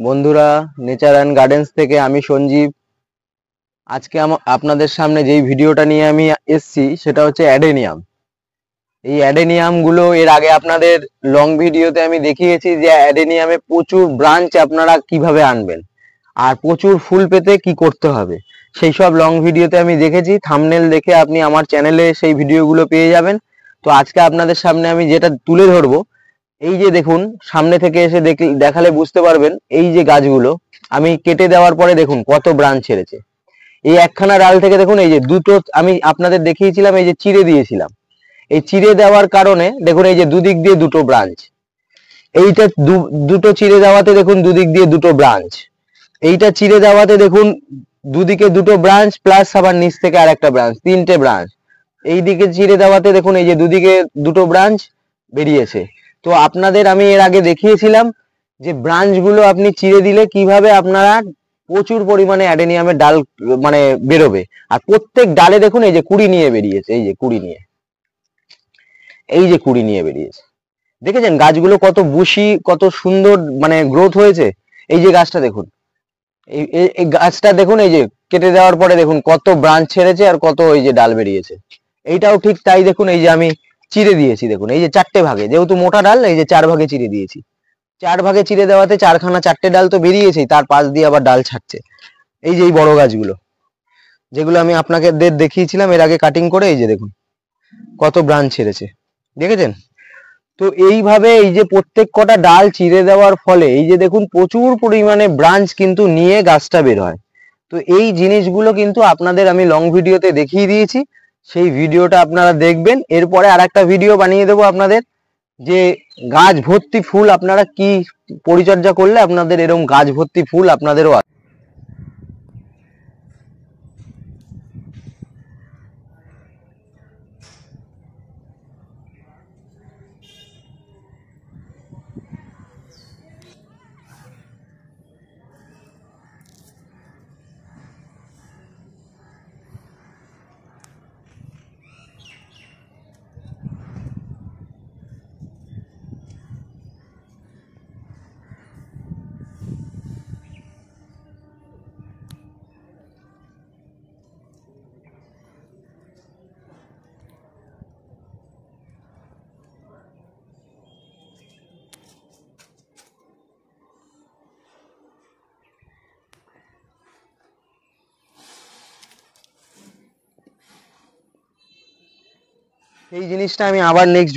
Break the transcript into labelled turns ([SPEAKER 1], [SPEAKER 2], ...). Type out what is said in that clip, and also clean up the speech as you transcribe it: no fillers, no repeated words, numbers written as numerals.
[SPEAKER 1] বন্ধুরা, nature and gardens থেকে আমি সঞ্জীব। আজকে আপনাদের সামনে যেই ভিডিওটা নিয়ে আমি এসছি সেটা হচ্ছে অ্যাডেনিয়াম। এই অ্যাডেনিয়াম গুলো এর আগে আপনাদের লং ভিডিওতে আমি দেখিয়েছি যে অ্যাডেনিয়ামে প্রচুর ব্রাঞ্চ আপনারা কিভাবে আনবেন আর প্রচুর ফুল পেতে কি করতে হবে, সেই সব লং ভিডিওতে আমি দেখেছি। থাম্বনেল দেখে আপনি আমার চ্যানেলে সেই ভিডিওগুলো পেয়ে যাবেন। তো আজকে আপনাদের সামনে আমি যেটা তুলে ধরবো, এই যে দেখুন, সামনে থেকে এসে দেখালে বুঝতে পারবেন। এই যে গাছগুলো আমি কেটে দেওয়ার পরে দেখুন কত ব্রাঞ্চ ছেড়েছে। এই একখানা ডাল থেকে দেখুন এই যে দুটো আমি আপনাদের দেখিয়েছিলাম, এই যে চিড়ে দিয়েছিলাম। এই চিড়ে দেওয়ার কারণে দেখুন এই যে দুদিক দিয়ে দুটো ব্রাঞ্চ। এইটা দুটো চিড়ে দেওয়াতে দেখুন দুদিক দিয়ে দুটো ব্রাঞ্চ। এইটা চিড়ে দেওয়াতে দেখুন দুদিকে দুটো ব্রাঞ্চ প্লাস আবার নিচ থেকে আর একটা ব্রাঞ্চ, তিনটে ব্রাঞ্চ। এইদিকে চিড়ে দেওয়াতে দেখুন এই যে দুদিকে দুটো ব্রাঞ্চ বেরিয়েছে। তো আপনাদের আমি এর আগে দেখিয়েছিলাম যে ব্রাঞ্চ গুলো আপনি চিড়ে দিলে কিভাবে আপনারা প্রচুর পরিমাণে অ্যাডেনিয়ামের ডাল মানে বেরোবে। আর প্রত্যেক ডালে দেখুন এই যে কুড়ি নিয়ে বেরিয়েছে, এই যে কুড়ি নিয়ে, এই যে কুড়ি নিয়ে বেরিয়েছে। দেখেছেন গাছগুলো কত বুশি, কত সুন্দর মানে গ্রোথ হয়েছে। এই যে গাছটা দেখুন, এই গাছটা দেখুন, এই যে কেটে দেওয়ার পরে দেখুন কত ব্রাঞ্চ ছেড়েছে আর কত এই যে ডাল বেরিয়েছে। এইটাও ঠিক তাই, দেখুন এই যে আমি চিড়ে দিয়েছি, দেখুন এই যে চারটে ভাগে, যেহেতু মোটা ডাল এই যে 4 ভাগে চিড়ে দিয়েছি। 4 ভাগে চিড়ে দেওয়াতে চারটে ডাল তো বেরিয়েছেই, তার পাশ দিয়ে আবার ডাল ছাড়ছে। এই যে এই বড় গাছগুলো যেগুলো আমি আপনাকে দেখিয়েছিলাম এর আগে কাটিং করে, এই যে দেখুন কত ব্রাঞ্চ ছেড়েছে, দেখেছেন? তো এইভাবে এই যে প্রত্যেক কটা ডাল চিড়ে দেওয়ার ফলে এই যে দেখুন প্রচুর পরিমাণে ব্রাঞ্চ কিন্তু নিয়ে গাছটা বের হয়। তো এই জিনিসগুলো কিন্তু আপনাদের আমি লং ভিডিওতে দেখিয়ে দিয়েছি, সেই ভিডিওটা আপনারা দেখবেন। এরপরে আর একটা ভিডিও বানিয়ে দেবো আপনাদের, যে গাছ ভর্তি ফুল আপনারা কি পরিচর্যা করলে আপনাদের এরকম গাছ ভর্তি ফুল আপনাদেরও আসবে। এই জিনিসটা আমি আবার নেক্সট